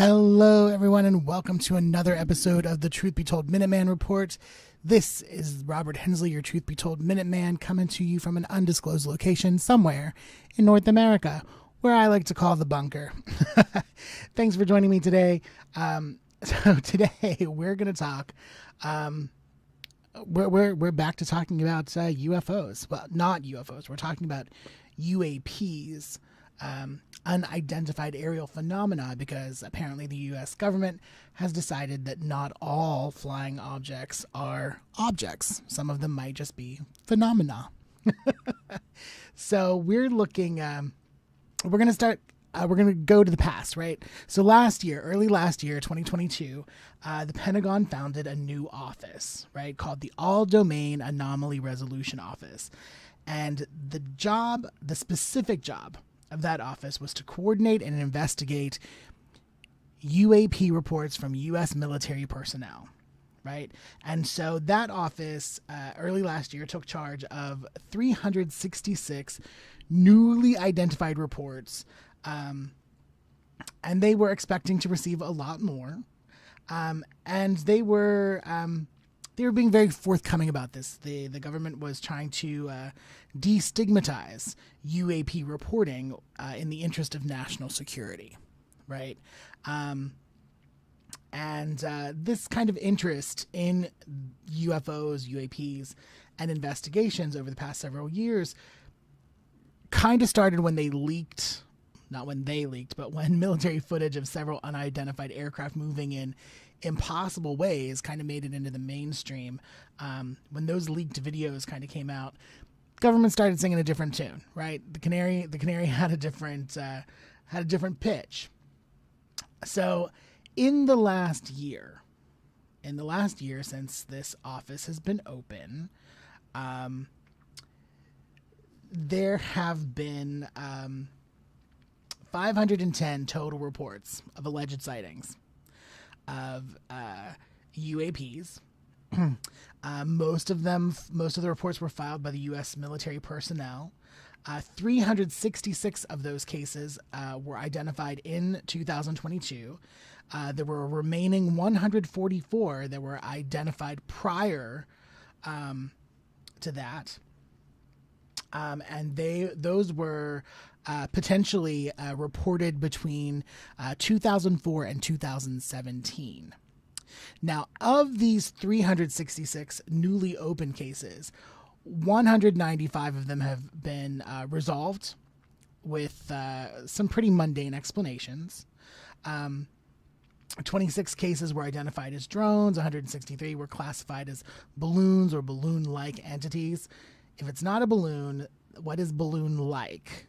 Hello, everyone, and welcome to another episode of the Truth Be Told Minuteman Report. This is Robert Hensley, your Truth Be Told Minuteman, coming to you from an undisclosed location somewhere in North America, where I like to call the bunker. Thanks for joining me today. So today we're going to talk. We're back to talking about UFOs. Well, not UFOs. We're talking about UAPs. Unidentified aerial phenomena, because apparently the U.S. government has decided that not all flying objects are objects. Some of them might just be phenomena. So we're looking, we're going to go to the past, right? So early last year, 2022, the Pentagon founded a new office, right, called the All-Domain Anomaly Resolution Office. And the specific job of that office was to coordinate and investigate UAP reports from U.S. military personnel, right? And so that office early last year took charge of 366 newly identified reports, and they were expecting to receive a lot more, and they were being very forthcoming about this. The government was trying to destigmatize UAP reporting in the interest of national security, right? And this kind of interest in UFOs, UAPs, and investigations over the past several years kind of started when they leaked, not when they leaked, but when military footage of several unidentified aircraft moving in impossible ways kind of made it into the mainstream. When those leaked videos kind of came out, government started singing a different tune, right? The canary had a different pitch. So in the last year since this office has been open, there have been 510 total reports of alleged sightings of UAPs. Most of the reports were filed by the U.S. military personnel. 366 of those cases were identified in 2022. There were a remaining 144 that were identified prior to that. And those were potentially reported between 2004 and 2017. Now, of these 366 newly open cases, 195 of them have been resolved with some pretty mundane explanations. 26 cases were identified as drones. 163 were classified as balloons or balloon-like entities. If it's not a balloon, what is balloon-like?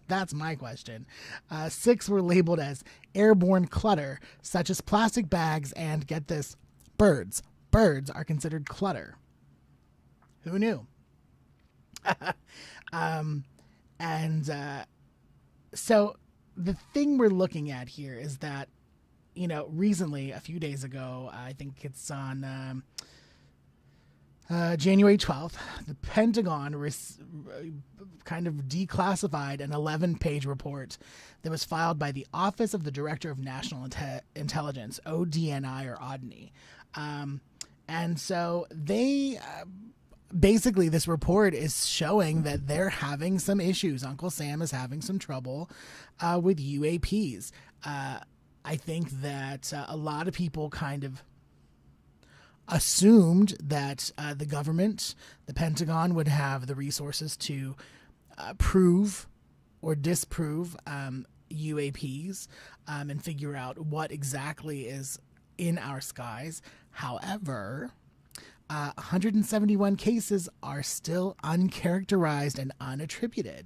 That's my question. 6 were labeled as airborne clutter, such as plastic bags, and get this, birds. Birds are considered clutter. Who knew? So the thing we're looking at here is that, recently, a few days ago, I think it's on January 12th, the Pentagon kind of declassified an 11-page report that was filed by the Office of the Director of National Intelligence, ODNI or ODNI. And so they basically, this report is showing that they're having some issues. Uncle Sam is having some trouble with UAPs. I think that a lot of people kind of assumed that the government, the Pentagon, would have the resources to prove or disprove UAPs and figure out what exactly is in our skies. However, 171 cases are still uncharacterized and unattributed.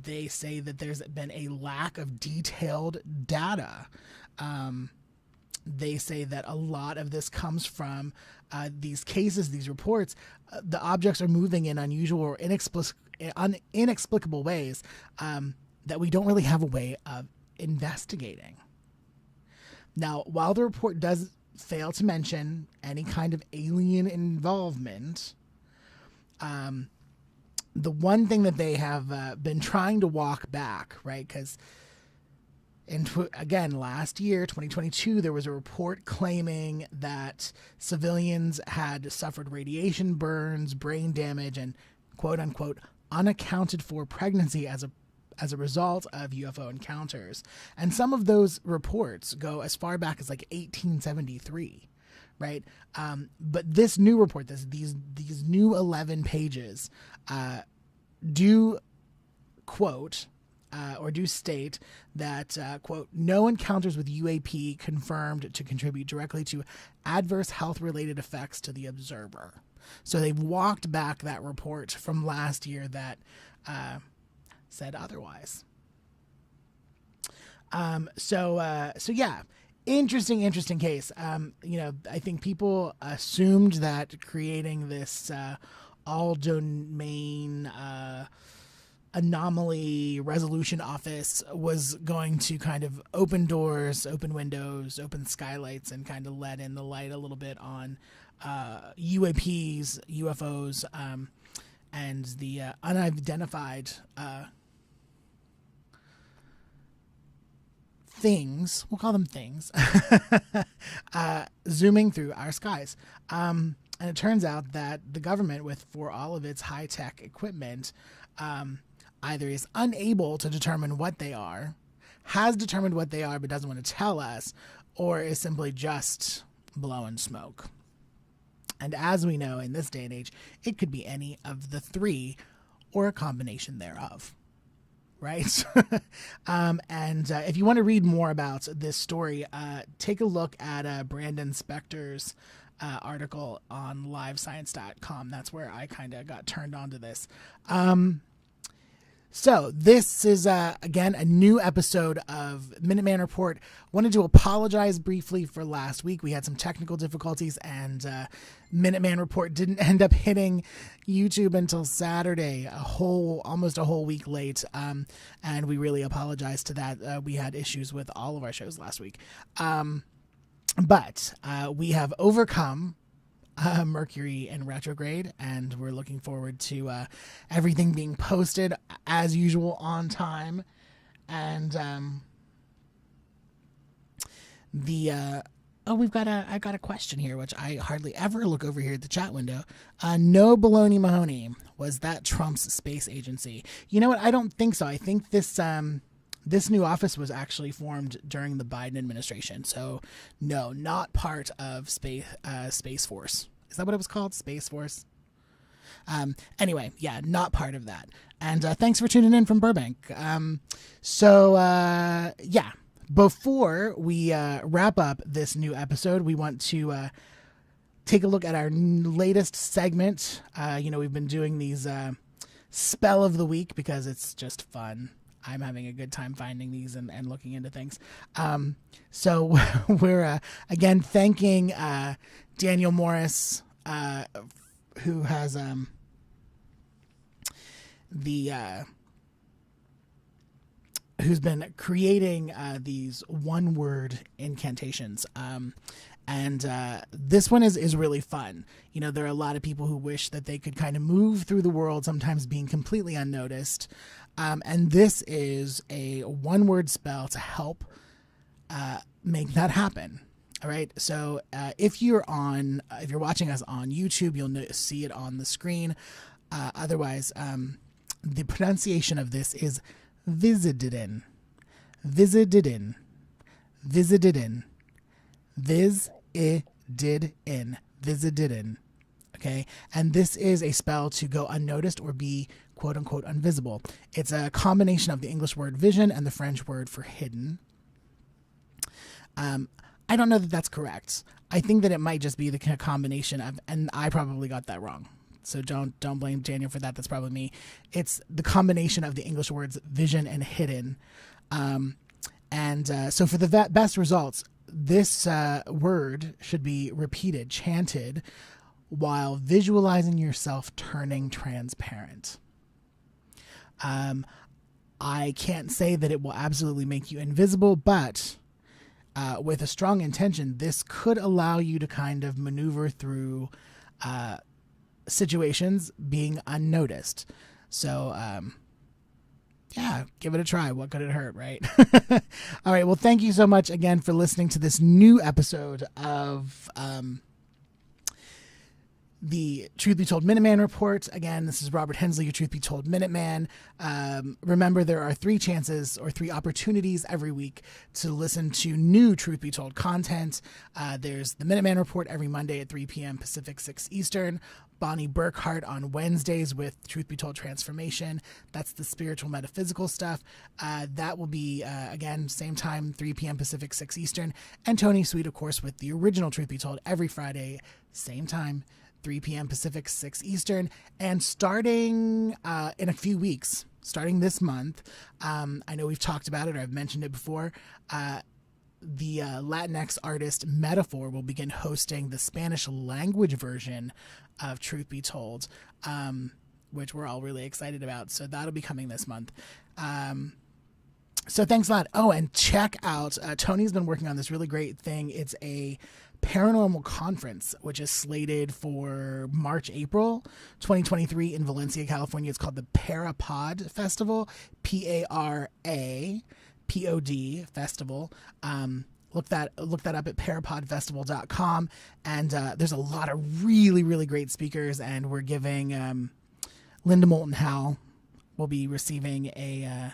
They say that there's been a lack of detailed data. They say that a lot of this comes from these cases, these reports. The objects are moving in unusual or inexplicable ways that we don't really have a way of investigating. Now, while the report does fail to mention any kind of alien involvement, the one thing that they have been trying to walk back, right, because Again, last year, 2022, there was a report claiming that civilians had suffered radiation burns, brain damage, and quote unquote unaccounted for pregnancy as a result of UFO encounters. And some of those reports go as far back as like 1873, right? But this new report, these new 11 pages, do quote or do state that, quote, no encounters with UAP confirmed to contribute directly to adverse health-related effects to the observer. So they've walked back that report from last year that said otherwise. So yeah, interesting case. I think people assumed that creating this all domain anomaly resolution office was going to kind of open doors, open windows, open skylights, and kind of let in the light a little bit on UAPs, UFOs, and the unidentified things, we'll call them things, zooming through our skies. And it turns out that the government, for all of its high-tech equipment, either is unable to determine what they are, has determined what they are but doesn't want to tell us, or is simply just blowing smoke. And as we know in this day and age, it could be any of the three or a combination thereof. Right? And if you want to read more about this story, take a look at Brandon Spector's article on livescience.com. That's where I kind of got turned on to this. So this is, again, a new episode of Minuteman Report. Wanted to apologize briefly for last week. We had some technical difficulties, and Minuteman Report didn't end up hitting YouTube until Saturday, almost a whole week late. And we really apologize to that. We had issues with all of our shows last week. But we have overcome Mercury in retrograde, and we're looking forward to everything being posted as usual on time. And I've got a question here, which I hardly ever look over here at the chat window. No baloney Mahoney, was that Trump's space agency? You know what? I don't think so. I think this new office was actually formed during the Biden administration. So no, not part of Space Force. Is that what it was called? Space Force? Anyway, yeah, not part of that. And thanks for tuning in from Burbank. Yeah, before we wrap up this new episode, we want to take a look at our latest segment. We've been doing these spell of the week because it's just fun. I'm having a good time finding these and looking into things. So we're, again, thanking Daniel Morris, who has who's been creating these one-word incantations. And this one is really fun. There are a lot of people who wish that they could kind of move through the world, sometimes being completely unnoticed. And this is a one-word spell to help make that happen. All right. So if you're watching us on YouTube, you'll see it on the screen. Otherwise, the pronunciation of this is Visitidin, Visitidin, Visitidin, Vis-I-did-in, Visitidin. Okay. And this is a spell to go unnoticed or be quote unquote invisible. It's a combination of the English word vision and the French word for hidden. I don't know that that's correct. I think that it might just be the combination of, and I probably got that wrong. So don't blame Daniel for that. That's probably me. It's the combination of the English words vision and hidden. So for the best results, this word should be repeated, chanted, while visualizing yourself turning transparent. I can't say that it will absolutely make you invisible, but with a strong intention, this could allow you to kind of maneuver through situations being unnoticed. So yeah, give it a try. What could it hurt, right? All right. Well, thank you so much again for listening to this new episode of the Truth Be Told Minuteman Report. Again, this is Robert Hensley, your Truth Be Told Minuteman. Remember, there are 3 chances or 3 opportunities every week to listen to new Truth Be Told content. There's the Minuteman Report every Monday at 3 p.m. Pacific, 6 Eastern. Bonnie Burkert on Wednesdays with Truth Be Told Transformation. That's the spiritual metaphysical stuff. That will be, again, same time, 3 p.m. Pacific, 6 Eastern. And Tony Sweet, of course, with the original Truth Be Told every Friday, same time, 3 p.m. Pacific, 6 Eastern. And starting in a few weeks, starting this month, I know we've talked about it or I've mentioned it before, the Latinx artist Metaphor will begin hosting the Spanish language version of Truth Be Told, which we're all really excited about. So that'll be coming this month. So thanks a lot. Oh, and check out, Tony's been working on this really great thing. It's a paranormal conference, which is slated for March, April 2023 in Valencia, California. It's called the Parapod Festival, PARAPOD Festival. Look that up at parapodfestival.com. And there's a lot of really, really great speakers. And we're giving Linda Moulton Howe will be receiving a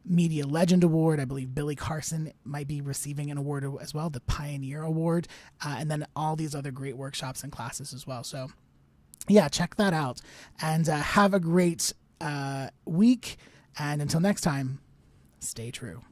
Media Legend Award. I believe Billy Carson might be receiving an award as well, the Pioneer Award, and then all these other great workshops and classes as well. So yeah, check that out, and have a great week. And until next time, stay true.